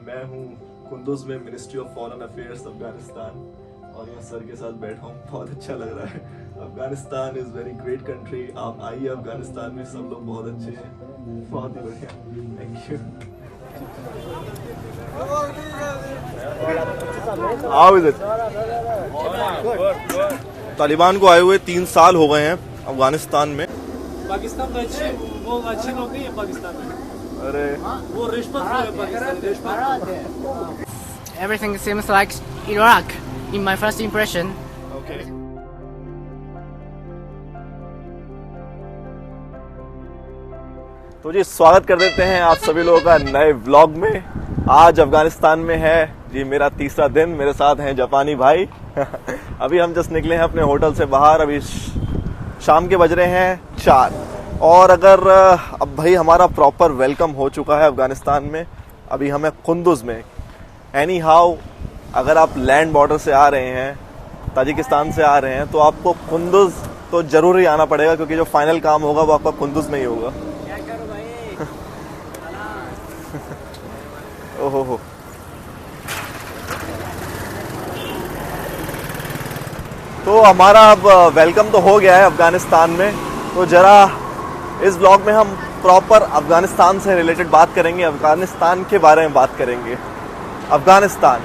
मैं हूँ कुंदुज में ministry of foreign affairs Afghanistan और यहाँ सर के साथ बैठा हूँ। बहुत अच्छा लग रहा है। Afghanistan is very great country. आप आइए अफगानिस्तान में, सब लोग बहुत अच्छे हैं, बहुत ही बढ़िया। Thank you. How is it? Taliban को आए हुए 3 साल हो गए हैं अफगानिस्तान में। पाकिस्तान में वो अच्छे लोग नहीं है पाकिस्तान में। अरे वो रिश्वत है पाकिस्तान, रिश्वत। Everything seems like Iraq in my first impression. Okay. तो जी स्वागत कर देते हैं आप सभी लोगों का नए व्लॉग में। आज अफगानिस्तान में है जी मेरा तीसरा दिन। मेरे साथ हैं जापानी भाई। अभी हम जस्ट निकले हैं अपने होटल से बाहर। अभी शाम के बज रहे हैं 4 और अगर अब भाई हमारा प्रॉपर वेलकम हो चुका है अफगानिस्तान में। अभी हमें कुंदुज में एनी हाउ, अगर आप लैंड बॉर्डर से आ रहे हैं, ताजिकिस्तान से आ रहे हैं, तो आपको कुंदुज तो जरूर ही आना पड़ेगा, क्योंकि जो फाइनल काम होगा वो आपका कुंदुज में ही होगा। ओहो। तो हमारा अब वेलकम तो हो गया है अफगानिस्तान में। तो जरा इस ब्लॉग में हम प्रॉपर अफगानिस्तान से रिलेटेड बात करेंगे, अफगानिस्तान के बारे में बात करेंगे। अफगानिस्तान,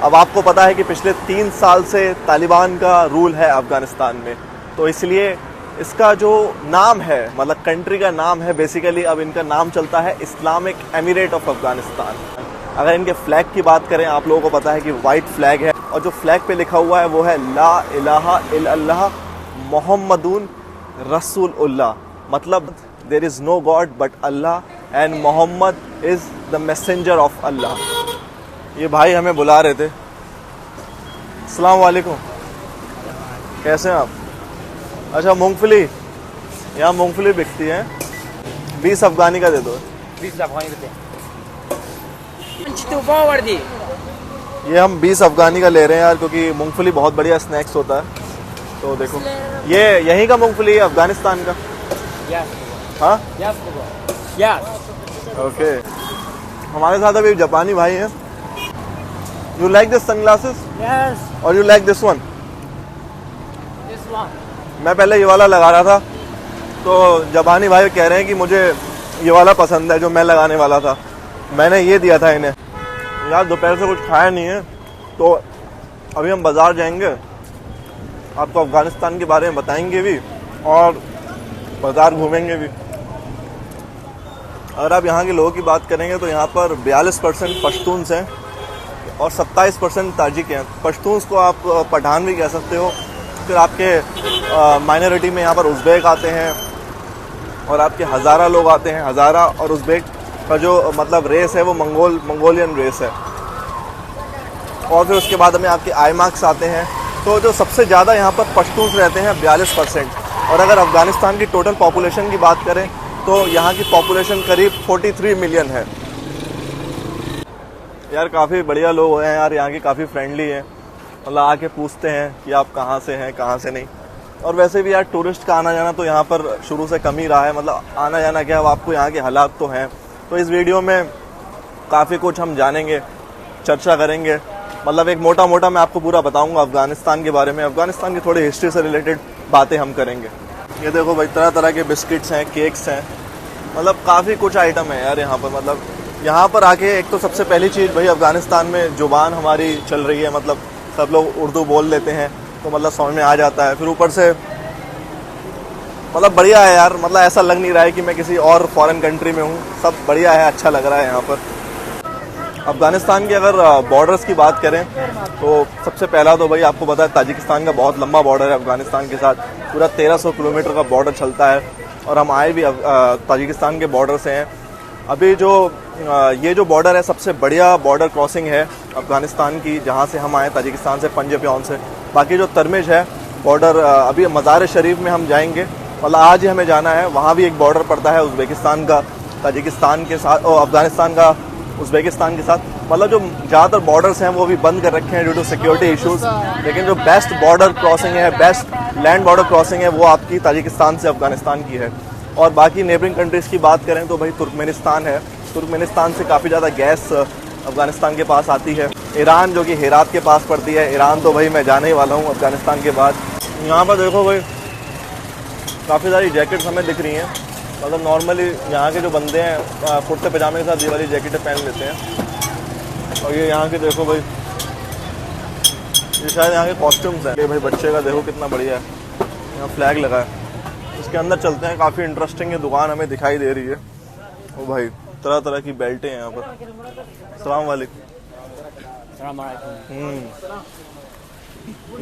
अब आपको पता है कि पिछले 3 साल से तालिबान का रूल है अफगानिस्तान में, तो इसलिए इसका जो नाम है, मतलब कंट्री का नाम है बेसिकली, अब इनका नाम चलता है इस्लामिक एमिरेट ऑफ अफगानिस्तान। अगर इनके फ्लैग की बात करें, आप लोगों को पता है कि वाइट फ्लैग है और जो फ्लैग पे लिखा हुआ है वो है ला इलाहा इल्लल्लाह मोहम्मदुन रसूलुल्लाह, मतलब there is no god but Allah and Muhammad is the messenger of Allah. ये भाई हमें बुला रहे थे। अस्सलाम वालेकुम, कैसे हैं आप? अच्छा, मूंगफली, यहाँ मूंगफली बिकती है। 20 अफगानी का दे दो। 20 अफगानी देते हैं। वर्दी ये हम 20 अफगानी का ले रहे हैं यार, क्योंकि मूंगफली बहुत बढ़िया स्नैक्स होता है। तो देखो, ये यहीं का मूंगफली है अफगानिस्तान का। हाँ, ओके। हमारे साथ अभी जापानी भाई हैं। You like this sunglasses? Yes, और you like this one? this one. मैं पहले ये वाला लगा रहा था, तो जापानी भाई कह रहे हैं कि मुझे ये वाला पसंद है जो मैं लगाने वाला था। मैंने ये दिया था इन्हें। यार दोपहर से कुछ खाया नहीं है, तो अभी हम बाज़ार जाएंगे, आपको अफ़गानिस्तान के बारे में बताएंगे भी और बाज़ार घूमेंगे भी। अगर आप यहाँ के लोगों की बात करेंगे तो यहाँ पर 42% पश्तून्स हैं और 27% ताजिक हैं। पश्तून्स को आप पठान भी कह सकते हो। फिर आपके माइनॉरिटी में यहाँ पर उज़्बेक आते हैं और आपके हज़ारा लोग आते हैं। हज़ारा और उज़्बेक का जो मतलब रेस है वो मंगोलियन रेस है। और फिर उसके बाद में आपके आईमाक्स आते हैं। तो जो सबसे ज़्यादा यहाँ पर पश्तून्स रहते हैं 42%। और अगर अफ़गानिस्तान की टोटल पॉपुलेशन की बात करें तो यहाँ की पॉपुलेशन करीब 43 मिलियन है। यार काफ़ी बढ़िया लोग हैं यार, यहाँ के काफ़ी फ्रेंडली हैं। मतलब आके पूछते हैं कि आप कहाँ से हैं, कहाँ से नहीं। और वैसे भी यार टूरिस्ट का आना जाना तो यहाँ पर शुरू से कम ही रहा है। मतलब आना जाना क्या, अब आपको यहाँ के हालात तो हैं। तो इस वीडियो में काफ़ी कुछ हम जानेंगे, चर्चा करेंगे। मतलब एक मोटा मोटा मैं आपको पूरा बताऊंगा अफ़गानिस्तान के बारे में। अफ़गानिस्तान की थोड़ी हिस्ट्री से रिलेटेड बातें हम करेंगे। ये देखो भाई, तरह तरह के बिस्किट्स हैं, केक्स हैं, मतलब काफ़ी कुछ आइटम है यार यहाँ पर। मतलब यहाँ पर आके एक तो सबसे पहली चीज़ भाई, अफ़गानिस्तान में ज़ुबान हमारी चल रही है। मतलब सब लोग उर्दू बोल लेते हैं, तो मतलब समझ में आ जाता है। फिर ऊपर से मतलब बढ़िया है यार। मतलब ऐसा लग नहीं रहा है कि मैं किसी और फॉरेन कंट्री में हूँ। सब बढ़िया है, अच्छा लग रहा है यहाँ पर। अफ़गानिस्तान के अगर बॉर्डर्स की बात करें तो सबसे पहला तो भाई आपको पता है ताजिकिस्तान का बहुत लंबा बॉर्डर है अफ़गानिस्तान के साथ। पूरा 1300 किलोमीटर का बॉर्डर चलता है और हम आए भी ताजिकिस्तान के बॉर्डर से हैं। अभी जो ये जो बॉर्डर है सबसे बढ़िया बॉर्डर क्रॉसिंग है अफ़गानिस्तान की, जहाँ से हम आए ताजिकिस्तान से, पंजपियोन से। बाकी जो तरमिज है बॉर्डर, अभी मज़ार शरीफ में हम जाएंगे, मतलब आज ही हमें जाना है। वहाँ भी एक बॉर्डर पड़ता है उज़्बेकिस्तान का ताजिकिस्तान के साथ, और अफ़गानिस्तान का उज़्बेकिस्तान के साथ। मतलब जो ज़्यादातर बॉर्डर्स हैं वो भी बंद कर रखे हैं ड्यू टू सिक्योरिटी इश्यूज़। लेकिन जो बेस्ट बॉर्डर क्रॉसिंग है, बेस्ट लैंड बॉर्डर क्रॉसिंग है, वो आपकी ताजिकिस्तान से अफ़गानिस्तान की है। और बाकी नेबरिंग कंट्रीज़ की बात करें तो भाई तुर्कमेनिस्तान है। तुर्कमेनिस्तान से काफ़ी ज़्यादा गैस अफगानिस्तान के पास आती है। ईरान जो कि हेरात के पास पड़ती है। ईरान तो भाई मैं जाने ही वाला हूँ अफगानिस्तान के बाद। यहाँ पर देखो भाई काफ़ी सारी जैकेट्स हमें दिख रही हैं। मतलब नॉर्मली यहाँ के जो बंदे हैं कुर्ते पजामे के साथ ये वाली जैकेटें पहन लेते हैं। और ये यहाँ के देखो भाई, ये शायद यहाँ के कॉस्ट्यूम्स हैं। ये भाई बच्चे का देखो कितना बढ़िया है, यहाँ फ्लैग लगा है। इसके अंदर चलते हैं, काफ़ी इंटरेस्टिंग ये दुकान हमें दिखाई दे रही है। ओ भाई तरह तरह की बेल्टें हैं यहाँ पर। अस्सलाम वालेकुम।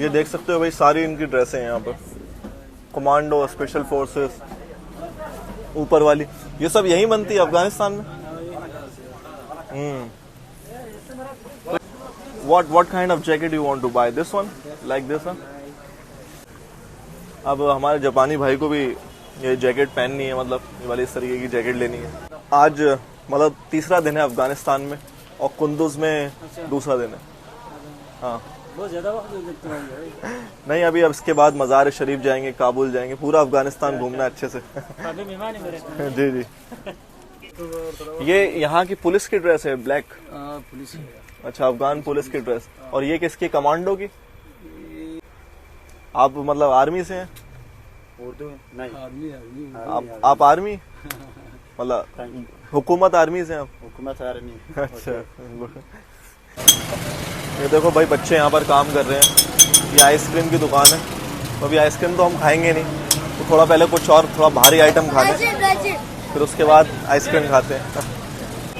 ये देख सकते हो भाई सारी इनकी ड्रेसें हैं यहाँ पर। कमांडो, स्पेशल फोर्सेस, ऊपर वाली ये सब यहीं बनती है अफगानिस्तान में। What kind of jacket you want to buy? This one, like this one? अब हमारे जापानी भाई को भी ये जैकेट पहननी है, मतलब ये वाली इस तरीके की जैकेट लेनी है। आज मतलब तीसरा दिन है अफगानिस्तान में और कुंदुज में दूसरा दिन है। हाँ बहुत ज्यादा वक्त लगता है। नहीं, अभी अब इसके बाद मज़ार शरीफ जाएंगे, काबुल जाएंगे, पूरा अफगानिस्तान घूमना अच्छे से। अभी मेहमान है मेरे। जी जी। ये यहाँ की पुलिस की ड्रेस है, ब्लैक। पुलिस। अच्छा, अफगान पुलिस की ड्रेस। और ये किसकी, कमांडो की? आप मतलब आर्मी से हैं? उर्दू नहीं, आर्मी। आप आर्मी मतलब हुकूमत आर्मी से हैं आप? हुकूमत आर्मी। अच्छा। ये देखो भाई बच्चे यहाँ पर काम कर रहे हैं। ये आइसक्रीम की दुकान है। तो अभी आइसक्रीम तो हम खाएंगे नहीं, तो थोड़ा पहले कुछ और थोड़ा भारी आइटम खा लें, फिर उसके बाद आइसक्रीम खाते हैं।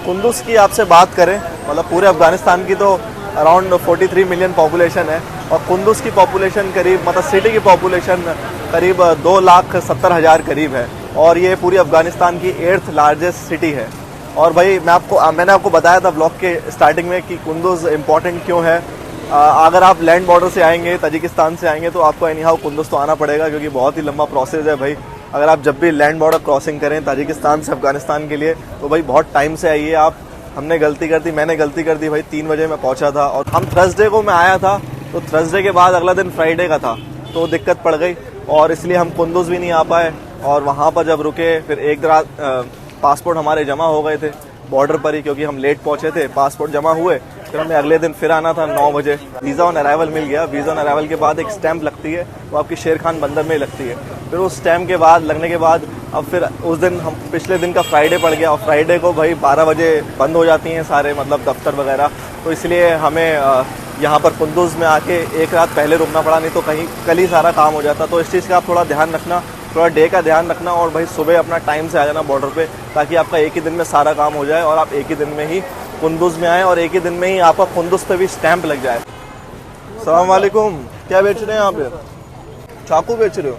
कुंदुज की आपसे बात करें, मतलब पूरे अफगानिस्तान की तो अराउंड 43 मिलियन पॉपुलेशन है और कुंदुज की पॉपुलेशन करीब, मतलब सिटी की पॉपुलेशन करीब 2,70,000 करीब है। और ये पूरी अफगानिस्तान की 8th लार्जेस्ट सिटी है। और भाई मैंने आपको बताया था ब्लॉग के स्टार्टिंग में कि कुंदुज इम्पॉर्टेंट क्यों है। अगर आप लैंड बॉर्डर से आएंगे, ताजिकिस्तान से आएंगे, तो आपको एनी हाउ कुंदुज तो आना पड़ेगा, क्योंकि बहुत ही लंबा प्रोसेस है भाई। अगर आप जब भी लैंड बॉर्डर क्रॉसिंग करें ताजिकिस्तान से अफगानिस्तान के लिए, तो भाई बहुत टाइम से आइए आप। हमने गलती कर दी, मैंने गलती कर दी भाई। 3 बजे मैं पहुंचा था और हम थर्सडे को मैं आया था, तो थर्सडे के बाद अगला दिन फ्राइडे का था, तो दिक्कत पड़ गई और इसलिए हम कुंदुज भी नहीं आ पाए। और वहाँ पर जब रुके, फिर एक रात पासपोर्ट हमारे जमा हो गए थे बॉर्डर पर ही, क्योंकि हम लेट पहुंचे थे। पासपोर्ट जमा हुए, फिर हमें अगले दिन फिर आना था 9 बजे। वीज़ा ऑन अराइवल मिल गया। वीज़ा ऑन अराइवल के बाद एक स्टैंप लगती है, वो आपकी शेर खान बंदर में लगती है। फिर उस स्टैंप के बाद लगने के बाद अब फिर उस दिन हम, पिछले दिन का फ्राइडे पड़ गया और फ्राइडे को भाई 12 बजे बंद हो जाती हैं सारे, मतलब दफ्तर वगैरह। तो इसलिए हमें यहाँ पर कुंदुज में आके एक रात पहले रुकना पड़ा, नहीं तो कहीं कल ही सारा काम हो जाता। तो इस चीज़ का आप थोड़ा ध्यान रखना, थोड़ा डे का ध्यान रखना, और भाई सुबह अपना टाइम से आ जाना बॉर्डर पे, ताकि आपका एक ही दिन में सारा काम हो जाए और आप एक ही दिन में ही कुंदुज में आएँ और एक ही दिन में ही आपका कुंदुज पे भी स्टैंप लग जाए। अस्सलाम वालेकुम। क्या बेच रहे हैं यहाँ पे? चाकू बेच रहे हो?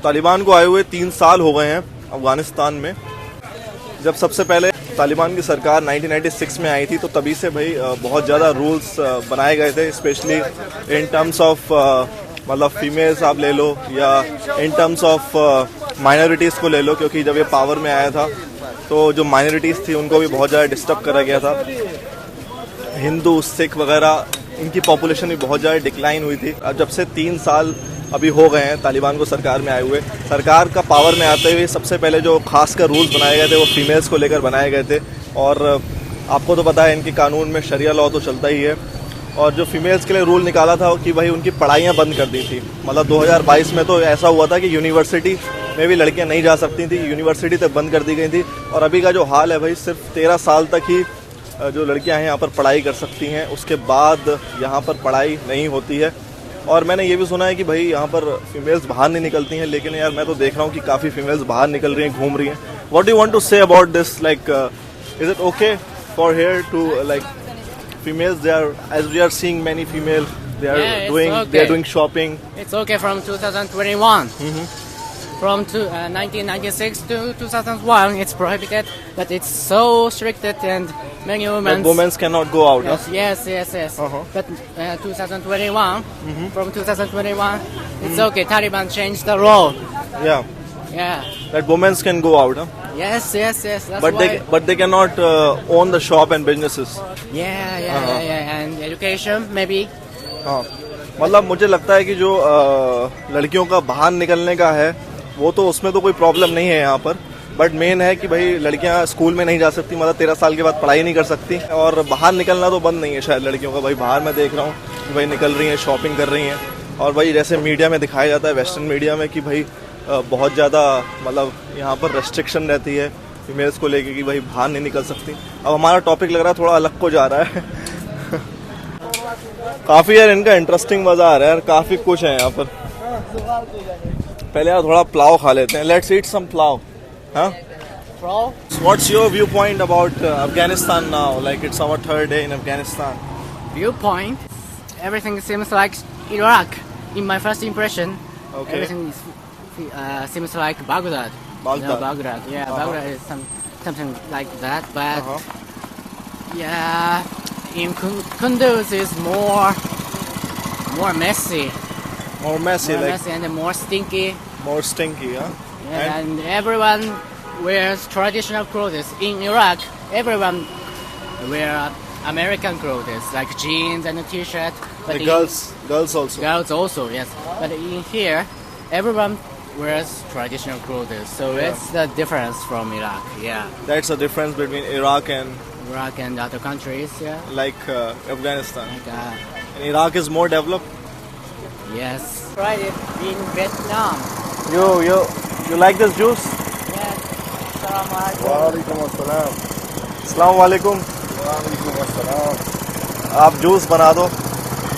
तालिबान को आए हुए 3 साल हो गए हैं अफगानिस्तान में। जब सबसे पहले तालिबान की सरकार 1996 में आई थी, तो तभी से भाई बहुत ज़्यादा रूल्स बनाए गए थे, स्पेशली इन टर्म्स ऑफ मतलब फीमेल्स आप ले लो, या इन टर्म्स ऑफ माइनॉरिटीज़ को ले लो, क्योंकि जब ये पावर में आया था तो जो माइनॉरिटीज़ थी उनको भी बहुत ज़्यादा डिस्टर्ब करा गया था। हिंदू, सिख वगैरह, इनकी पॉपुलेशन भी बहुत ज़्यादा डिक्लाइन हुई थी। अब जब से 3 साल अभी हो गए हैं तालिबान को सरकार में आए हुए, सरकार का पावर में आते हुए सबसे पहले जो खास कर रूल्स बनाए गए थे वो फीमेल्स को लेकर बनाए गए थे। और आपको तो पता है इनके कानून में शरिया लॉ तो चलता ही है। और जो फीमेल्स के लिए रूल निकाला था कि भाई उनकी पढ़ाइयाँ बंद कर दी थी। मतलब 2022 में तो ऐसा हुआ था कि यूनिवर्सिटी में भी लड़कियाँ नहीं जा सकती थी, यूनिवर्सिटी तक बंद कर दी गई थी। और अभी का जो हाल है भाई, सिर्फ 13 साल तक ही जो लड़कियां हैं यहाँ पर पढ़ाई कर सकती हैं, उसके बाद यहाँ पर पढ़ाई नहीं होती है। और मैंने ये भी सुना है कि भाई यहाँ पर फीमेल्स बाहर नहीं निकलती हैं, लेकिन यार मैं तो देख रहा हूँ कि काफ़ी फीमेल्स बाहर निकल रही हैं, घूम रही हैं। What do you want to say about this? Like is it okay for here to like females, they are, as we are seeing many females, they are doing shopping. It's okay from 2021. From 1996 to 2001, it's prohibited, but it's so stricted and many women. Women cannot go out. Yes, yes. But 2021, from 2021, it's okay. Taliban changed the law. Yeah. That women can go out. Huh? Yes. That's But they cannot own the shop and businesses. Yeah. And education maybe. हाँ, मतलब मुझे लगता है कि जो लड़कियों का बाहर निकलने का है वो तो उसमें तो कोई प्रॉब्लम नहीं है यहाँ पर, बट मेन है कि भाई लड़कियां स्कूल में नहीं जा सकती, मतलब 13 साल के बाद पढ़ाई नहीं कर सकती। और बाहर निकलना तो बंद नहीं है शायद लड़कियों का। भाई बाहर मैं देख रहा हूँ कि भाई निकल रही हैं, शॉपिंग कर रही हैं। और भाई जैसे मीडिया में दिखाया जाता है, वेस्टर्न मीडिया में, कि भाई बहुत ज़्यादा मतलब यहाँ पर रेस्ट्रिक्शन रहती है फीमेल्स को लेके कि भाई बाहर नहीं निकल सकती। अब हमारा टॉपिक लग रहा है थोड़ा अलग को जा रहा है। काफ़ी यार इनका इंटरेस्टिंग बाजार है यार, काफ़ी कुछ है यहाँ पर। पहले यार थोड़ा पुलाव खा लेते हैं। लेट्स ईट सम पुलाव। हाँ, what's your viewpoint about Afghanistan now? Like it's our third day in Afghanistan. Viewpoint, everything seems like Iraq. In my first impression, Okay. everything seems like Baghdad. Baghdad. No, Baghdad. Yeah, Baghdad is something like that. But yeah, in Kunduz is more messy. More messy, More like messy and more stinky. more stinky, huh? Yeah, and everyone wears traditional clothes. In Iraq, everyone wear American clothes like jeans and a t-shirt. But The girls also. girls also, yes. But in here, everyone wears traditional clothes. So it's the difference from Iraq. Yeah, That's the difference between Iraq and Iraq and other countries. Yeah, like Afghanistan. like, And Iraq is more developed. yes. Tried it in Vietnam. You like this juice? Yes. Assalamualaikum. वालेकुम अस्सलाम। अस्सलाम वालेकुम। वालेकुम अस्सलाम। आप juice बना दो।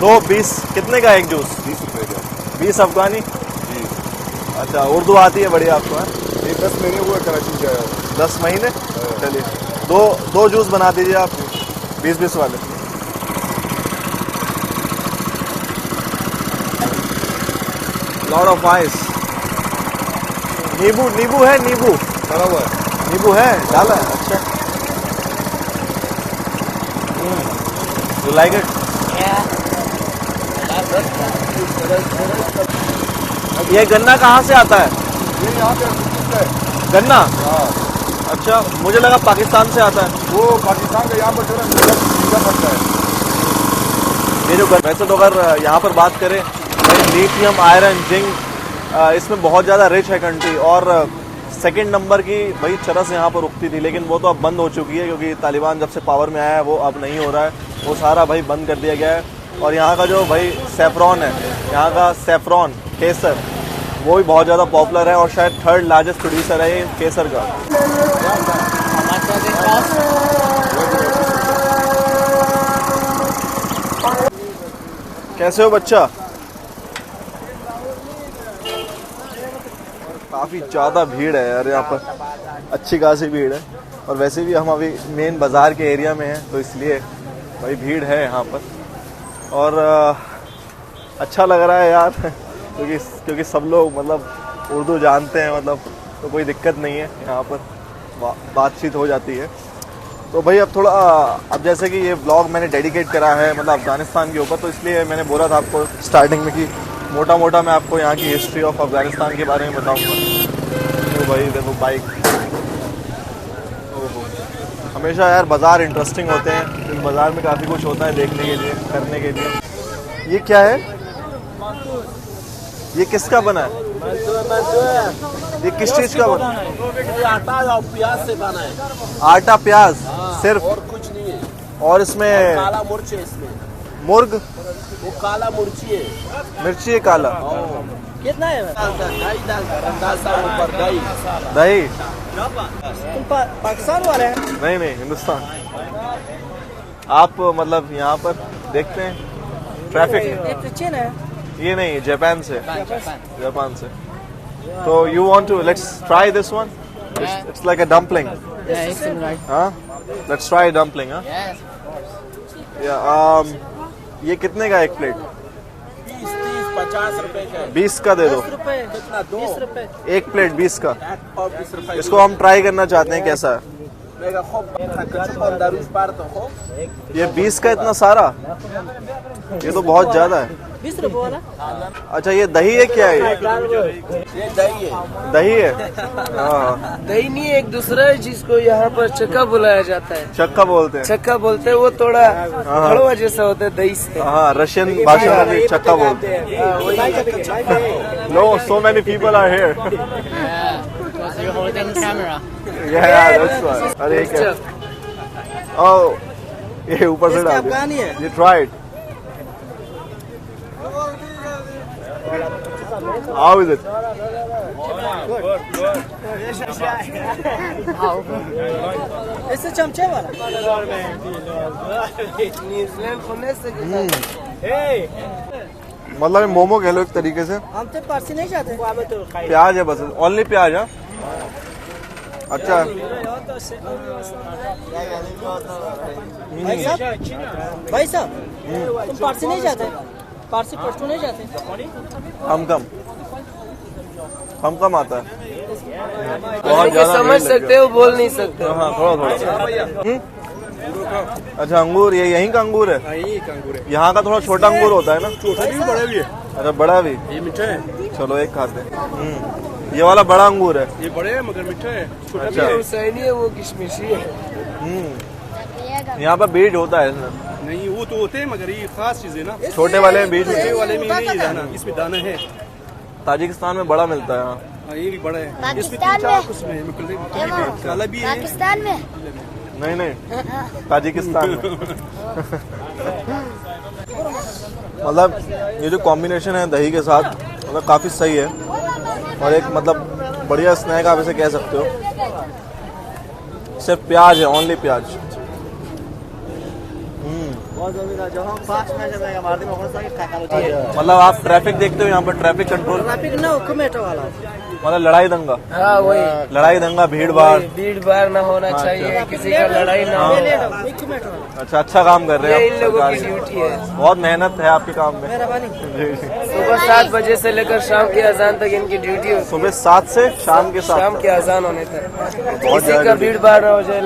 2-20 कितने का एक जूस? 20 रुपए का 20 अफगानी। जी। अच्छा, उर्दू आती है बढ़िया आपको? है ये 10 महीने हुआ कराची से आया हूँ। 10 महीने। चलिए दो जूस बना दीजिए आप 20-20 वाले। Lot of ice. नींबू है? नींबू डला हुआ है। नींबू है, डाला है। अच्छा, यू लाइक इट? Yeah. ये गन्ना कहाँ से आता है? ये यहाँ पे है। गन्ना? हाँ, अच्छा, मुझे लगा पाकिस्तान से आता है। वो पाकिस्तान का यहाँ पर जो है मीठा पड़ता है। ये जो वैसे तो अगर यहाँ पर बात करें लिथियम, आयरन, जिंक, इसमें बहुत ज़्यादा रिच है कंट्री। और सेकंड नंबर की भाई चरस यहाँ पर उगती थी, लेकिन वो तो अब बंद हो चुकी है क्योंकि तालिबान जब से पावर में आया है वो अब नहीं हो रहा है, वो सारा भाई बंद कर दिया गया है। और यहाँ का जो भाई सेफ्रॉन है, यहाँ का सेफ्रॉन केसर, वो भी बहुत ज़्यादा पॉपुलर है और शायद थर्ड लार्जेस्ट प्रोड्यूसर है ये केसर का। How much does it cost? कैसे हो बच्चा? काफ़ी ज़्यादा भीड़ है यार यहाँ पर, अच्छी खासी भीड़ है। और वैसे भी हम अभी मेन बाज़ार के एरिया में हैं तो इसलिए भाई भीड़ है यहाँ पर। और अच्छा लग रहा है यार क्योंकि सब लोग मतलब उर्दू जानते हैं, मतलब तो कोई दिक्कत नहीं है, यहाँ पर बातचीत हो जाती है। तो भाई अब जैसे कि ये व्लॉग मैंने डेडिकेट करा है मतलब अफ़गानिस्तान के ऊपर, तो इसलिए मैंने बोला था आपको स्टार्टिंग में कि मोटा मोटा मैं आपको यहाँ की हिस्ट्री ऑफ अफ़गानिस्तान के बारे में बताऊँगा। तो भाई देखो बाइक, हमेशा यार बाज़ार इंटरेस्टिंग होते हैं, इस बाज़ार में काफ़ी कुछ होता है देखने के लिए, करने के लिए। ये क्या है? ये किसका बना है? ये किस चीज़ का बना है? आटा और प्याज से बना है। आटा प्याज सिर्फ? और कुछ नहीं है। और इसमें काला मिर्च है इसमें। मुर्ग? वो काला मिर्ची है। मिर्ची है काला? कितना है? दही डालता ऊपर दही। दही? तुम पाकिस्तान वाले हैं? नहीं, हिंदुस्तान। आप मतलब यहाँ पर देखते हैं ट्रैफिक? चीन है। ये नहीं, जापान से। जापान से। तो you want to let's try this one? It's like a dumpling. Yeah, it's right. हाँ, लेट्स ट्राई डम्पलिंग। हाँ, Yes, of course. या ये कितने का एक प्लेट? 20, 30, 50 रुपए का है। 20 का दे दो। कितना? 20 रुपए। एक प्लेट 20 का। और 20 रुपए। इसको हम ट्राई करना चाहते हैं, कैसा है? मेगा खूब दारूस पार तो हो। ये 20 का इतना सारा? ये तो बहुत ज्यादा है। 20 रुपए वाला? अच्छा, ये दही है क्या है? ये दही है। दही है? हाँ, दही नहीं है, एक दूसरा है जिसको यहाँ पर चक्का बुलाया जाता है। चक्का बोलते हैं। चक्का बोलते हैं, वो थोड़ा हलवा जैसा होता है दही से। हाँ, रशियन भाषा में भी चक्का बोलते हैं। No, so many people are here. Yeah, because you holding camera. Yeah, that's why. अरे क्या? Oh, ये ऊपर से डाल अफगानी दिया. है. You try it. How is it? इससे चमचे वाला न्यूजीलैंड खोने से मतलब ये मोमो कह लो एक तरीके से. हम तो पारसी नहीं जाते प्याज है बस, ओनली प्याज है. अच्छा. भाई साहब तुम पारसी नहीं जाते पारसी पश्तो नहीं जाते हम कम आता है. बहुत ज्यादा समझ सकते हो बोल नहीं सकते. हाँ थोड़ा. अच्छा अंगूर, ये यहीं का अंगूर है. यहाँ का थोड़ा छोटा अंगूर होता है ना. छोटा भी बड़ा भी है. अच्छा बड़ा भी. ये मीठा है. चलो एक खाते हैं. ये वाला बड़ा अंगूर है. ये बड़े है मगर मीठा है. छोटा अच्छा. भी है. हुसैनी है वो किशमिशी है. यहाँ पर बीज होता है इसमें. नहीं वो तो होते हैं मगर ये खास चीज है ना. छोटे वाले में बीज छोटे होते हैं. वाले में नहीं दाना, इसमें दाना है. ताजिकिस्तान में बड़ा मिलता है यहाँ. हाँ, ये भी बड़ा है. इसमें पाकिस्तान 3-4 में? किस्म है. काला भी है. पाकिस्तान में नहीं ताजिकिस्तान में. मतलब ये जो कॉम्बिनेशन है दही के साथ मतलब काफ़ी सही है. और एक मतलब बढ़िया स्नैक आप इसे कह सकते हो. सिर्फ प्याज है, ओनली प्याज. मतलब आप ट्रैफिक देखते हो यहाँ पर. ट्रैफिक कंट्रोल ट्रैफिक ना कमेटो वाला मतलब लड़ाई दंगा. हाँ वही लड़ाई दंगा भीड़ भाड़. भीड़ भाड़ ना होना चाहिए किसी का लड़ाई ना हो. अच्छा अच्छा काम कर रहे ये हैं इन आप. लोगों की सरकार ड्यूटी है. बहुत मेहनत है आपके काम में. सुबह 7 बजे से लेकर शाम की अजान तक इनकी ड्यूटी होती है. सुबह 7 से शाम के 7 शाम की अजान होने तक बहुत किसी का ज्यादा भीड़ भाड़ ना हो जाए.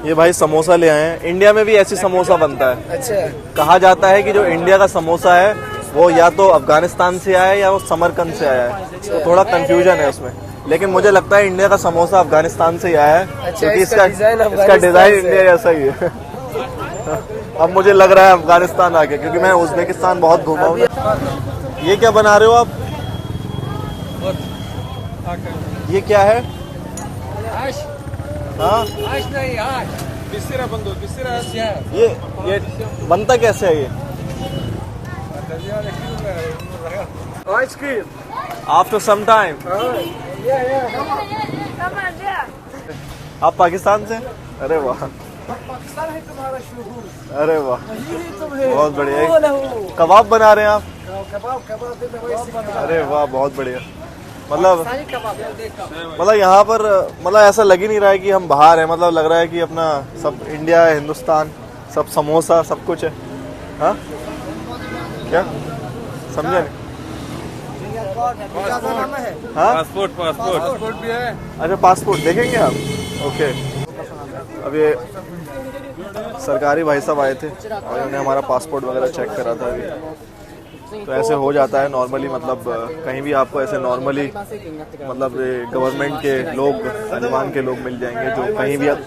ये भाई समोसा ले आए हैं. इंडिया में भी ऐसी समोसा बनता है. अच्छा कहा जाता है कि जो इंडिया का समोसा है वो या तो अफगानिस्तान से आया है या वो समरकंद से आया है. तो थोड़ा कंफ्यूजन है उसमें. लेकिन मुझे लगता है इंडिया का समोसा अफगानिस्तान से ही आया है. अच्छा, क्योंकि इसका डिजाइन अफगानिस्तान डिजाइन से इंडिया जैसा ही है. अब मुझे लग रहा है अफगानिस्तान आके, क्योंकि मैं उज्बेकिस्तान बहुत घूमा हूँ. ये क्या बना रहे हो आप? ये क्या है? हाँ ये बनता कैसे है ये? आइसक्रीम. After some time. आप पाकिस्तान से? अरे वाह. अरे वाह बहुत बढ़िया. कबाब बना रहे हैं आप? अरे वाह बहुत बढ़िया. मतलब यहाँ पर मतलब ऐसा लग ही नहीं रहा है कि हम बाहर हैं. मतलब लग रहा है कि अपना सब इंडिया है, हिंदुस्तान, सब समोसा सब कुछ है. हाँ क्या समझे नहीं? हाँ पासपोर्ट भी है. अच्छा पासपोर्ट देखेंगे आप. ओके. अब ये सरकारी भाई साहब आए थे और उन्होंने हमारा पासपोर्ट वगैरह चेक करा था अभी. तो ऐसे हो जाता है नॉर्मली. मतलब कहीं भी आपको ऐसे नॉर्मली मतलब गवर्नमेंट के लोग, तालिबान के लोग मिल जाएंगे जो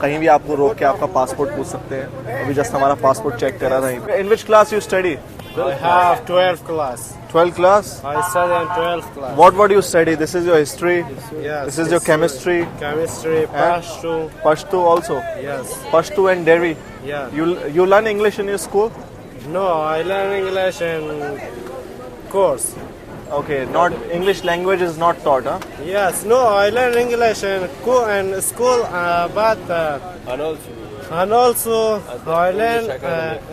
कहीं भी आपको रोक के आपका पासपोर्ट पूछ सकते हैं. अभी जस्ट हमारा पासपोर्ट चेक करा था. In which class you study? I have 12th class. 12th class? I study in 12th class. What you study? This is your history? Yes. This is your chemistry? Chemistry, Pashto. Pashto also? Yes. Pashto and Dari? Yeah. You learn English in your school? No, I learn English in course. Okay, not English language is not taught, huh? Yes. No, I learn English in school, but and also I learn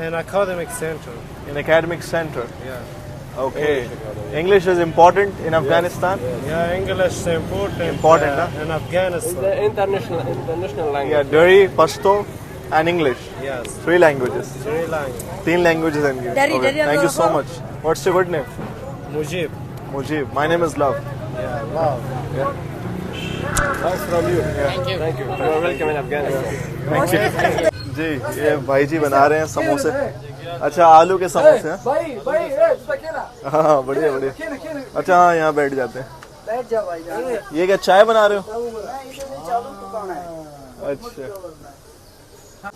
in academic center. In academic center? Yeah. Okay. English is important in Afghanistan? Yeah, English is important. Important, huh? In Afghanistan. international language. Yeah, Dari, Pashto and English. Yes. 3 languages. Sri Lanka. 3 languages in here. Dari, Okay. Dari, Thank you so much. What's your good name? Mujib. Mujib. My name is Love. Yeah. Love. Nice from you. Thank you. You are welcome in Afghanistan. जी ये भाई जी बना रहे हैं समोसे. अच्छा आलू के समोसे हैं. हाँ बढ़िया बढ़िया. अच्छा हाँ यहाँ बैठ जाते हैं. बैठ जाओ भाई. ये क्या चाय बना रहे हो? अच्छा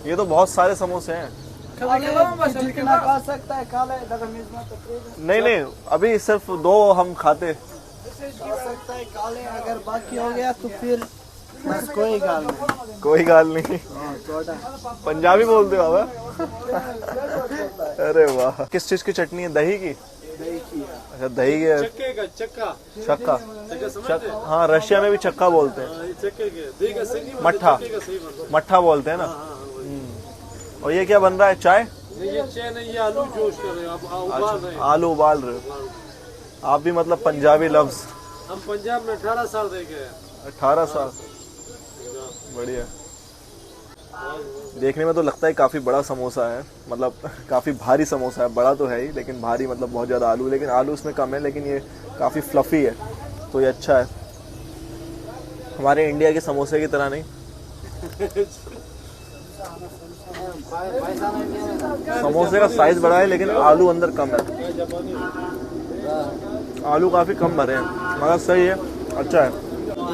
ये तो बहुत सारे समोसे हैं. जितना खा सकता है खा ले. नहीं अभी सिर्फ 2 हम खाते. सकता है खा ले. अगर बाकी हो गया तो फिर बस कोई गाल नहीं। कोई गाल नहीं। पंजाबी बोलते हो आप? अरे वाह। किस चीज की चटनी है? दही की? अच्छा दही की। चक्के का चक्का। चक्का। समझते? हाँ रशिया में भी चक्का बोलते हैं। चक्के के दही का सही नहीं, मट्ठा। चक्के का सही बनता मट्ठा बोलते हैं ना। और ये क्या बन रहा है? चाय? है। ये चाय नहीं, ये आलू जोश कर रहे हो आप, उबाल रहे हैं। आलू उबाल रहे हो आप भी? मतलब पंजाबी लफ्ज। हम पंजाब में 18 साल रह गए। 18 साल। बढ़िया। देखने में तो लगता है काफ़ी बड़ा समोसा है, मतलब काफ़ी भारी समोसा है। बड़ा तो है ही लेकिन भारी, मतलब बहुत ज़्यादा आलू, लेकिन आलू इसमें कम है, लेकिन ये काफ़ी फ्लफ़ी है तो ये अच्छा है। हमारे इंडिया के समोसे की तरह नहीं। समोसे का साइज़ बड़ा है लेकिन आलू अंदर कम है। आलू काफ़ी कम भरे हैं, मगर सही है, अच्छा है।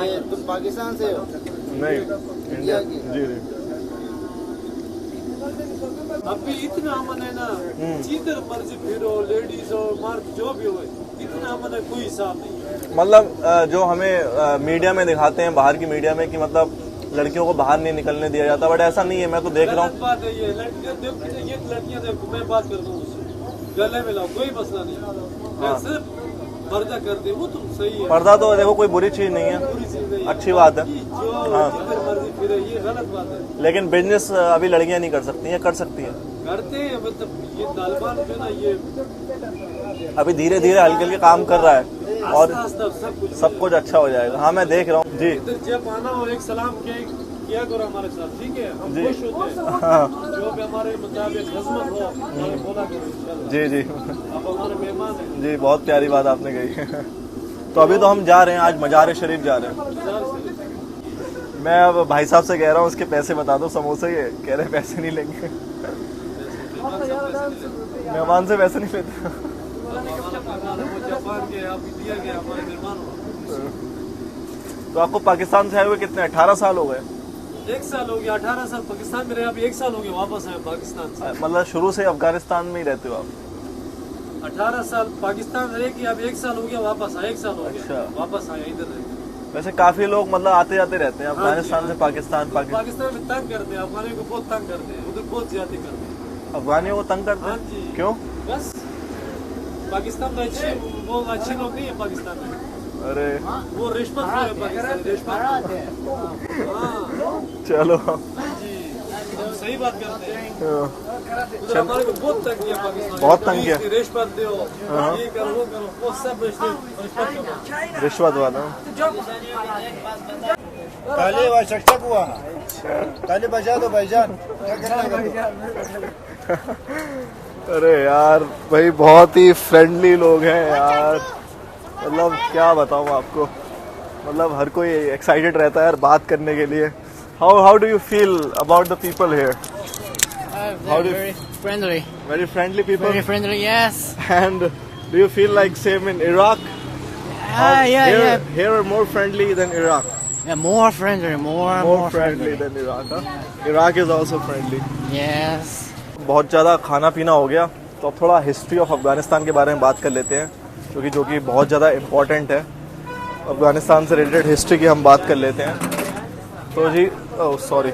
ये तुम पाकिस्तान से हो? नहीं, इंडिया। जी जी। अभी इतना अमन है ना, जिधर मर्जी फिरो, लेडीज हो मर्द जो भी हो, इतना अमन है कोई हिसाब नहीं। मतलब जो हमें मीडिया में दिखाते हैं, बाहर की मीडिया में, कि मतलब लड़कियों को बाहर नहीं निकलने दिया जाता, बट ऐसा नहीं है। मैं तो देख रहा हूँ। बात है ये लड़कियां देखो, ये लड़कियां देखो, मैं बात कर दूँ उससे, गले मिलाओ, कोई मसला नहीं। मैं सिर्फ पर्दा कर दे, वो तुम सही है। पर्दा तो देखो कोई बुरी चीज नहीं है, पूरी चीज नहीं है। अच्छी बात है। जो जिधर मर्जी फिरे, ये गलत बात है। लेकिन बिजनेस अभी लड़कियां नहीं कर सकती हैं, कर सकती हैं करते हैं, मतलब ये तालिबान जो ना, ये अभी धीरे धीरे हल्के हल्के काम कर रहा है और आस्ता सब कुछ अच्छा हो जाएगा। हाँ मैं देख रहा हूँ जी। इधर जब आना हो एक सलाम किया करो हमारे साथ, ठीक है? हम खुश होते हैं। हाँ जो भी हमारे मुताबिक खिदमत हो हमें बोला करो इंशाल्लाह। जी जी आप हमारे मेहमान हैं। जी, बहुत प्यारी बात आपने कही। तो अभी तो हम जा रहे हैं, आज मजार शरीफ जा रहे हैं। मैं अब भाई साहब से कह रहा हूँ उसके पैसे बता दो समोसे के, कह रहे पैसे नहीं लेंगे। मेहमान से पैसे नहीं लेते। जापान के आप इंडिया के हमारे मेहमान हो। तो आपको पाकिस्तान से आए हुए कितने 18 साल हो गए? 1 साल हो गया, 18 साल पाकिस्तान में रहे, अभी 1 साल हो गया वापस आए पाकिस्तान से। मतलब शुरू से अफगानिस्तान में ही रहते हो आप? 18 साल पाकिस्तान रहे कि अब 1 साल हो गया वापस आए, 1 साल हो अच्छा। गया वापस आए इधर रहे। वैसे काफी लोग मतलब आते जाते रहते हैं अफगानिस्तान से पाकिस्तान। पाकिस्तान में तंग करते हैं, अफगानियों को बहुत तंग करते हैं, उधर बहुत ज्यादा करते हैं। अफगानियों को तंग करते हाँ हैं? जी। क्यों? बस पाकिस्तान में वो अच्छे लोग नहीं है पाकिस्तान में। अरे वो रिश्वत है पाकिस्तान, रिश्वत। हाँ चलो जी, हम सही बात करते हैं। हाँ। उधर हमारे को बहुत तंग किया पाकिस्तान। बहुत तंग किया। रिश्वत दो, ये करो वो करो, वो सब रिश्वत करो। रिश्वत वाला। ताले व शक्शक हुआ, ताले बजा दो भाईजान। अरे यार भाई बहुत ही फ्रेंडली लोग हैं यार, मतलब क्या बताऊँ आपको, मतलब हर कोई एक्साइटेड रहता है यार बात करने के लिए। How do you feel about the people here? How do you- Very friendly. Very friendly people. Very friendly, yes. And do you feel like same in Iraq? Yeah. Here are more friendly than Iraq. Yeah, more friendly, more friendly than Iraq. Huh? Iraq is also friendly. Yes. बहुत ज़्यादा खाना पीना हो गया, तो अब थोड़ा history of Afghanistan के बारे में बात कर लेते हैं, जो कि बहुत ज़्यादा इम्पोर्टेंट है। अफगानिस्तान से रिलेटेड हिस्ट्री की हम बात कर लेते हैं। तो जी सॉरी,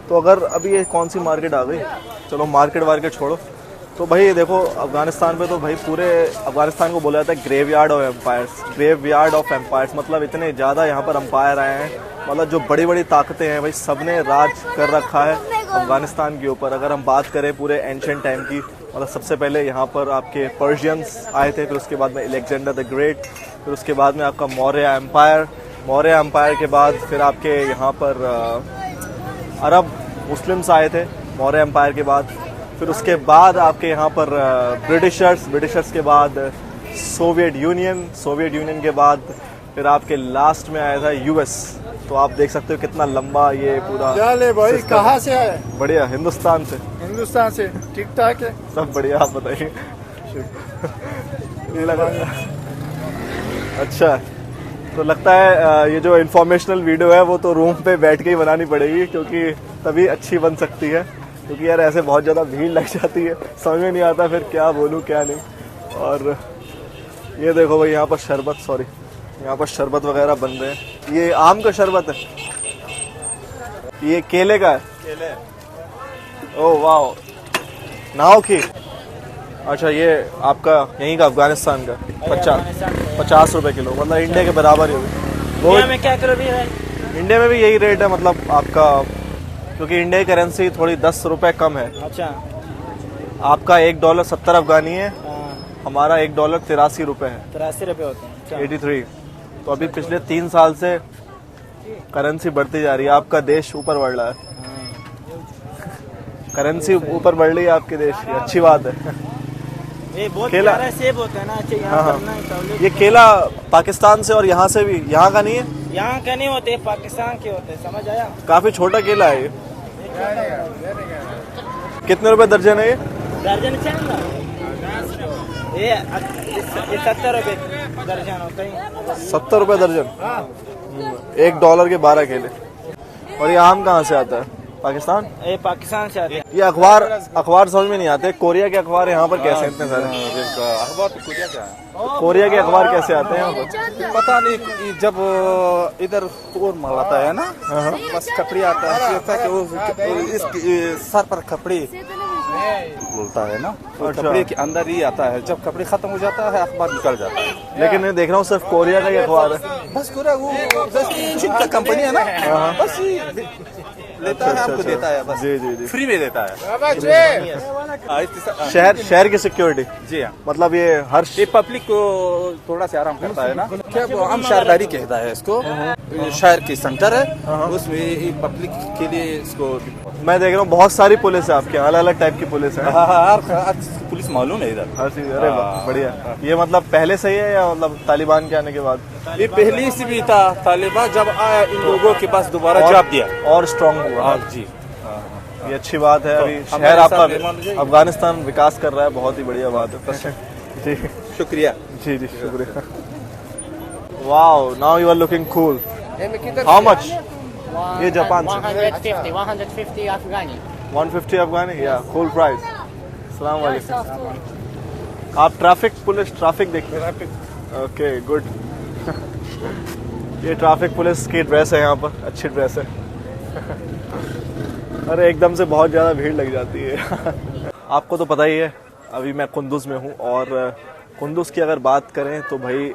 तो अगर अभी ये कौन सी मार्केट आ गई, चलो मार्केट छोड़ो। तो भाई देखो अफगानिस्तान पे तो भाई पूरे अफगानिस्तान को बोला जाता है graveyard of empires. Graveyard of empires मतलब इतने ज़्यादा यहाँ पर एम्पायर आए हैं, मतलब जो बड़ी बड़ी ताकतें हैं भाई सबने राज कर रखा है अफगानिस्तान के ऊपर। अगर हम बात करें पूरे एंशिएंट टाइम की, मतलब सबसे पहले यहाँ पर आपके पर्शियंस आए थे, फिर उसके बाद में अलेक्जेंडर द ग्रेट, फिर उसके बाद में आपका मौर्य एम्पायर के बाद फिर आपके यहाँ पर अरब मुस्लिम्स आए थे मौर्य एम्पायर के बाद। फिर उसके बाद आपके यहाँ पर ब्रिटिशर्स के बाद सोवियत यूनियन के बाद फिर आपके लास्ट में आया था यूएस। तो आप देख सकते हो कितना लंबा ये पूरा। क्या ले भाई, system कहाँ है। से आए? बढ़िया, हिंदुस्तान से। हिंदुस्तान से, ठीक ठाक है सब बढ़िया, आप बताइए। ये लगा अच्छा, तो लगता है ये जो इन्फॉर्मेशनल वीडियो है वो तो रूम पे बैठ के ही बनानी पड़ेगी, क्योंकि तभी अच्छी बन सकती है, क्योंकि यार ऐसे बहुत ज़्यादा भीड़ लग जाती है, समझ में नहीं आता फिर क्या बोलूँ क्या नहीं। और ये देखो भाई यहाँ पर शरबत, यहाँ पर शरबत वगैरह बन रहे हैं। ये आम का शरबत है, ये केले का है। केले। ओह वाह, नाव की। अच्छा, ये आपका यहीं का अफगानिस्तान का 50 रुपए किलो, मतलब इंडिया के बराबर ही होगी। इंडिया में क्या किलो है? इंडिया में भी यही रेट है, मतलब आपका, क्योंकि इंडिया की करेंसी थोड़ी 10 रुपए कम है। अच्छा, आपका $1 70 अफगानी है, हाँ, हमारा $1 83 रुपए है, 83 रुपये होते हैं। अच्छा। 83। तो अभी पिछले 3 साल से करेंसी बढ़ती जा रही है, आपका देश ऊपर बढ़ रहा है, करेंसी ऊपर बढ़ रही है आपके देश की, अच्छी बात है। ये बहुत केला। प्यारा सेब होता है ना, अच्छा यहाँ हाँ, करना है तौले। ये केला पाकिस्तान से और यहाँ से भी, यहाँ का नहीं है, यहाँ के नहीं होते, पाकिस्तान के होते हैं, समझ आया? काफी छोटा केला है ये। कितने रुपए दर्जन है ये? दर्जन चाहिए, ये 70 रुपये दर्जन होता है। 70 रुपए दर्जन, $1 के 12 केले। और ये आम कहाँ से आता है? पाकिस्तान? ये पाकिस्तान से आते हैं। ये अखबार समझ में नहीं आते, कोरिया के अखबार यहाँ पर कैसे इतने सारे? अखबार तो कोरिया का है। कोरिया के अखबार कैसे आते हैं यहाँ पर? पता नहीं, जब इधर और मंगवाता है ना, बस कपड़ी आता है, कि वो इस सर पर कपड़ी बोलता है ना, तो अच्छा। कपड़े के अंदर ही आता है, जब कपड़े खत्म हो जाता है अखबार निकल जाता है। लेकिन मैं देख रहा हूँ सिर्फ कोरिया का ही अखबार है। बस पूरा वो चीन का कंपनी है ना, बस लेता है, हमको देता है, बस जी जी जी। फ्री में देता है। शहर की सिक्योरिटी, जी हाँ, मतलब ये हर ये पब्लिक को थोड़ा सा आराम करता है ना, क्या वो हम शहरदारी कहता है इसको, शहर की सेंटर है, उसमें पब्लिक के लिए इसको। मैं देख रहा हूँ बहुत सारी पुलिस है आपके, अलग अलग टाइप की पुलिस है। हर पुलिस मालूम है इधर, हर चीज। अरे वाह, बढ़िया। ये मतलब पहले से ही है या मतलब तालिबान के आने के बाद? ये पहले से भी था, तालिबान जब आया इन लोगों के पास दोबारा जवाब दिया और स्ट्रॉन्ग हुआ। हाँ जी, ये अच्छी बात है। अभी हमारे शहर आपका साथ मेहमान हो जाइए। अफगानिस्तान विकास कर रहा है, बहुत ही बढ़िया बात है। जी शुक्रिया। जी जी, शुक्रिया। Wow, now you are looking cool. How much? ये जापान से 150 Afghani. 150 अफगानी, या कूल प्राइस। अस्सलाम वालेकुम। आप ट्रैफिक देखते हैं? Okay, good. ये ट्रैफिक पुलिस की ड्रेस है, यहाँ पर अच्छी ड्रेस है। अरे एकदम से बहुत ज़्यादा भीड़ लग जाती है। आपको तो पता ही है, अभी मैं कुंदुज में हूँ, और कुंदुज की अगर बात करें तो भाई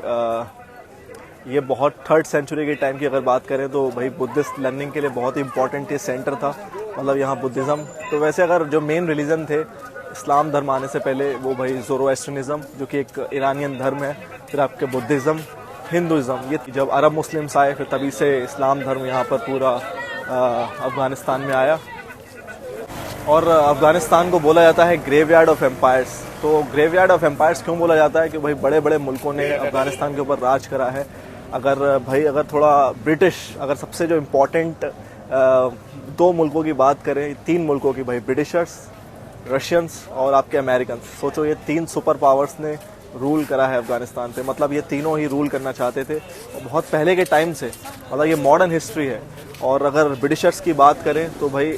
ये बहुत 3rd सेंचुरी के टाइम की अगर बात करें तो भाई बुद्धिस्ट लर्निंग के लिए बहुत ही इंपॉर्टेंट ये सेंटर था, मतलब यहाँ बुद्धिज़्म। तो वैसे अगर जो मेन रिलीजन थे इस्लाम धर्म आने से पहले, वो भाई ज़ोरोएस्ट्रियनिज़्म, जो कि एक ईरानियन धर्म है, फिर आपके बुद्धिज़्म, हिंदुज़्म। ये जब अरब मुस्लिम्स आए फिर तभी से इस्लाम धर्म यहाँ पर पूरा अफ़गानिस्तान में आया। और अफ़गानिस्तान को बोला जाता है ग्रेवयार्ड ऑफ एम्पायर्स। तो ग्रेवयार्ड ऑफ एम्पायर्स क्यों बोला जाता है? कि भाई बड़े बड़े मुल्कों ने अफ़गानिस्तान के ऊपर राज करा है। अगर थोड़ा ब्रिटिश, अगर सबसे जो इम्पोर्टेंट 2 मुल्कों की बात करें, 3 मुल्कों की, भाई ब्रिटिशर्स, रशियंस और आपके अमेरिकन। सोचो ये 3 सुपर पावर्स ने रूल करा है अफ़गानिस्तान पे, मतलब ये तीनों ही रूल करना चाहते थे और बहुत पहले के टाइम से, मतलब ये मॉडर्न हिस्ट्री है। और अगर ब्रिटिशर्स की बात करें तो भाई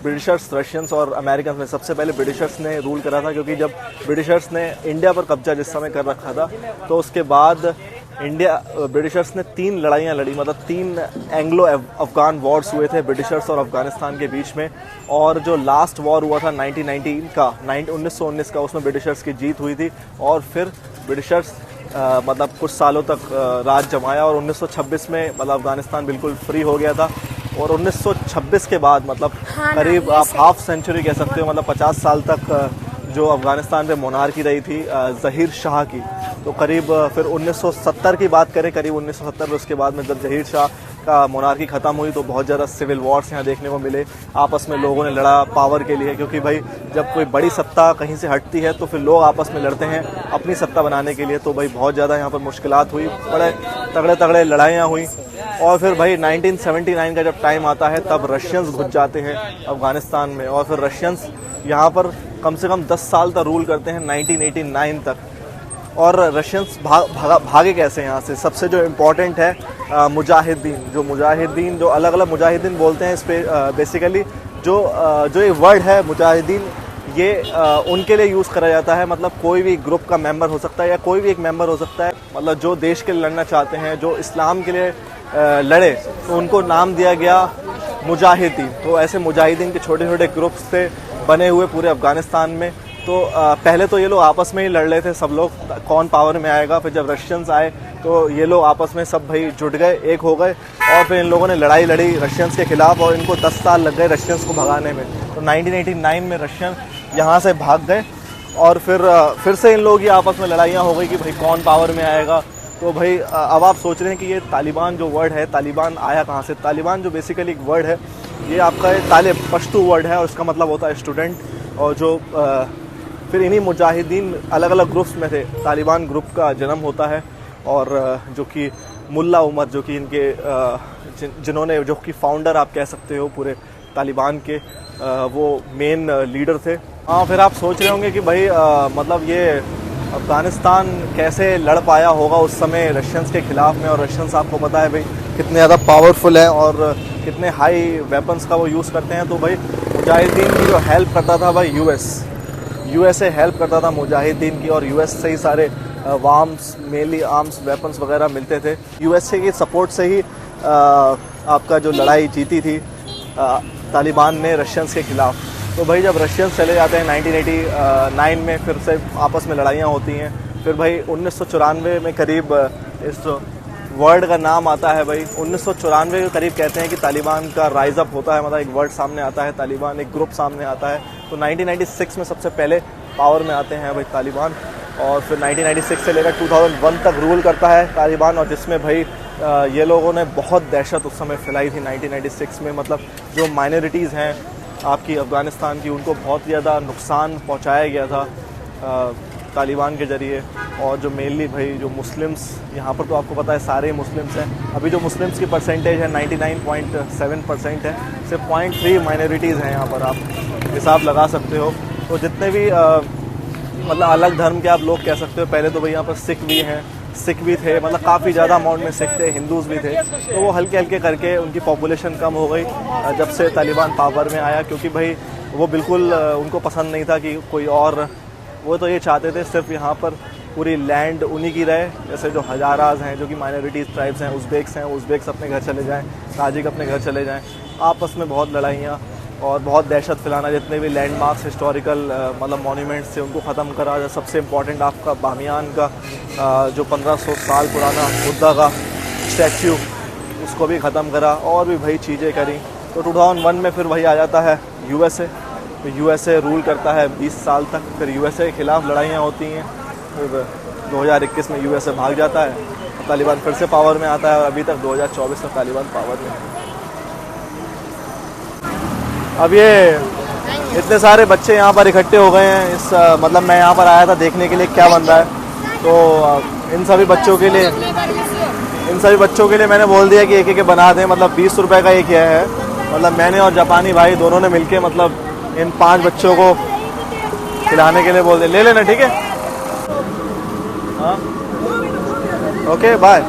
ब्रिटिशर्स, रशियंस और अमेरिकन में सबसे पहले ब्रिटिशर्स ने रूल करा था, क्योंकि जब ब्रिटिशर्स ने इंडिया पर कब्जा जिस समय कर रखा था, तो उसके बाद ब्रिटिशर्स ने 3 लड़ाइयाँ लड़ी, मतलब 3 एंग्लो अफगान वॉर्स हुए थे ब्रिटिशर्स और अफगानिस्तान के बीच में। और जो लास्ट वॉर हुआ था 1919 का, उसमें ब्रिटिशर्स की जीत हुई थी। और फिर ब्रिटिशर्स मतलब कुछ सालों तक राज जमाया, और 1926 में मतलब अफगानिस्तान बिल्कुल फ्री हो गया था। और 1926 के बाद मतलब करीब आप हाफ सेंचुरी कह सकते हो, मतलब 50 साल तक जो अफगानिस्तान पे मोनार्की रही थी ज़हीर शाह की। तो करीब फिर 1970 की बात करें, करीब 1970 में, उसके बाद में जब ज़हीर शाह का मोनार्की ख़त्म हुई तो बहुत ज़्यादा सिविल वॉर्स यहाँ देखने को मिले। आपस में लोगों ने लड़ा पावर के लिए, क्योंकि भाई जब कोई बड़ी सत्ता कहीं से हटती है तो फिर लोग आपस में लड़ते हैं अपनी सत्ता बनाने के लिए। तो भाई बहुत ज़्यादा यहाँ पर मुश्किलात हुई, बड़े तगड़े तगड़े लड़ाइयाँ हुई। और फिर भाई 1979 का जब टाइम आता है तब रशियंस घुस जाते हैं अफगानिस्तान में, और फिर रशियंस यहाँ पर कम से कम 10 साल तक रूल करते हैं, 1989 तक। और रशियंस भागे कैसे यहाँ से? सबसे जो इम्पोर्टेंट है मुजाहिदीन, जो अलग अलग मुजाहिदीन बोलते हैं इस पे। बेसिकली जो ये वर्ड है मुजाहिदीन, ये उनके लिए यूज़ करा जाता है, मतलब कोई भी ग्रुप का मेंबर हो सकता है या कोई भी एक मेंबर हो सकता है, मतलब जो देश के लिए लड़ना चाहते हैं, जो इस्लाम के लिए लड़े, तो उनको नाम दिया गया मुजाहिदीन। तो ऐसे मुजाहिदीन के छोटे छोटे ग्रुप्स थे बने हुए पूरे अफ़गानिस्तान में। तो पहले तो ये लोग आपस में ही लड़ रहे थे सब लोग, कौन पावर में आएगा। फिर जब रशियंस आए तो ये लोग आपस में सब भाई जुट गए, एक हो गए, और फिर इन लोगों ने लड़ाई लड़ी रशियंस के ख़िलाफ़, और इनको 10 साल लग गए रशियंस को भगाने में। तो 1989 में रशियन यहाँ से भाग गए, और फिर से इन लोगों की आपस में लड़ाइयाँ हो गई कि भाई कौन पावर में आएगा। तो भाई अब आप सोच रहे हैं कि ये तालिबान जो वर्ड है, तालिबान आया कहाँ से? तालिबान जो बेसिकली एक वर्ड है, ये आपका तालिब पश्तू वर्ड है, और उसका मतलब होता है स्टूडेंट। और जो फिर इन्हीं मुजाहिदीन अलग अलग ग्रुप्स में थे, तालिबान ग्रुप का जन्म होता है। और जो कि मुल्ला उमर, जो कि इनके जिन्होंने, जो कि फाउंडर आप कह सकते हो पूरे तालिबान के, वो मेन लीडर थे। हाँ, फिर आप सोच रहे होंगे कि भाई मतलब ये अफ़गानिस्तान कैसे लड़ पाया होगा उस समय रशियंस के ख़िलाफ़ में। और रशियंस आपको पता है भाई कितने ज़्यादा पावरफुल है और कितने हाई वेपन्स का वो यूज़ करते हैं। तो भाई मुजाहिदीन की जो हेल्प करता था भाई यूएसए हेल्प करता था मुजाहिदीन की, और यूएस से ही सारे आर्म्स, मेनली आर्म्स, वेपन्स वगैरह मिलते थे। यूएसए की सपोर्ट से ही आपका जो लड़ाई जीती थी तालिबान ने रशियंस के ख़िलाफ़। तो भाई जब रशियंस चले जाते हैं 1989 में, फिर से आपस में लड़ाइयाँ होती हैं। फिर भाई 1994 में करीब इस वर्ड का नाम आता है भाई 1994 के करीब, कहते हैं कि तालिबान का राइज अप होता है, मतलब एक वर्ड सामने आता है, तालिबान एक ग्रुप सामने आता है। तो 1996 में सबसे पहले पावर में आते हैं भाई तालिबान, और फिर 1996 से लेकर 2001 तक रूल करता है तालिबान। और जिसमें भाई ये लोगों ने बहुत दहशत उस समय फैलाई थी 1996 में, मतलब जो माइनॉरिटीज़ हैं आपकी अफ़गानिस्तान की, उनको बहुत ज़्यादा नुकसान पहुंचाया गया था तालिबान के ज़रिए। और जो मेनली भाई जो मुस्लिम्स, यहाँ पर तो आपको पता है सारे मुस्लिम्स हैं। अभी जो मुस्लिम्स की परसेंटेज है 99.7% है, सिर्फ 0.3 माइनॉरिटीज़ हैं यहाँ पर, आप हिसाब लगा सकते हो। तो जितने भी मतलब अलग धर्म के आप लोग कह सकते हो, पहले तो भाई यहाँ पर सिख भी थे, मतलब काफ़ी ज़्यादा अमाउंट में सिख थे, हिंदूज़ भी थे। तो वो हल्के हल्के करके उनकी पॉपुलेशन कम हो गई जब से तालिबान पावर में आया, क्योंकि भाई वो बिल्कुल उनको पसंद नहीं था कि कोई और, वो तो ये चाहते थे सिर्फ यहाँ पर पूरी लैंड उन्हीं की रहे। जैसे जो हजाराज हैं, जो कि माइनॉरिटीज़ ट्राइब्स हैं, उज़्बेक्स अपने घर चले जाएँ, ताजिक अपने घर चले जाएँ। आपस में बहुत लड़ाइयाँ और बहुत दहशत फैलाना, जितने भी लैंडमार्क्स, हिस्टोरिकल मतलब मॉन्यूमेंट्स थे उनको ख़त्म करा। सबसे इम्पॉर्टेंट आपका बामियान का जो 1500 साल पुराना बुद्धा का स्टैच्यू, उसको भी ख़त्म करा, और भी भाई चीज़ें करी। तो 2001 में फिर वही आ जाता है यूएसए। तो यूएसए रूल करता है 20 साल तक। फिर यूएसए के ख़िलाफ़ लड़ाइयाँ होती हैं। फिर 2021 में यूएसए भाग जाता है, तालिबान फिर से पावर में आता है, और अभी तक 2024 तक तालिबान पावर में है। अब ये इतने सारे बच्चे यहाँ पर इकट्ठे हो गए हैं, इस मतलब मैं यहाँ पर आया था देखने के लिए क्या बन रहा है। तो इन सभी बच्चों के लिए मैंने बोल दिया कि एक एक बना दें, मतलब 20 रुपये का एक यह है। मतलब मैंने और जापानी भाई दोनों ने मिलके मतलब इन 5 बच्चों को खिलाने के लिए बोल दिया। ले लेना, ठीक है? हाँ, ओके, बाय।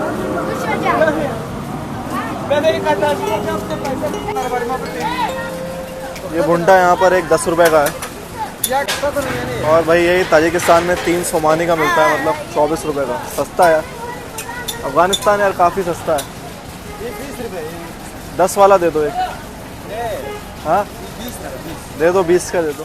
ये भुंटा यहाँ पर एक 10 रुपये का है, और भाई यही ताजिकिस्तान में 3 सोमानी का मिलता है, मतलब 24 रुपये का। सस्ता है अफ़गानिस्तान यार, काफ़ी सस्ता है। 10 वाला दे दो एक। हाँ दे दो, 20 का दे दो।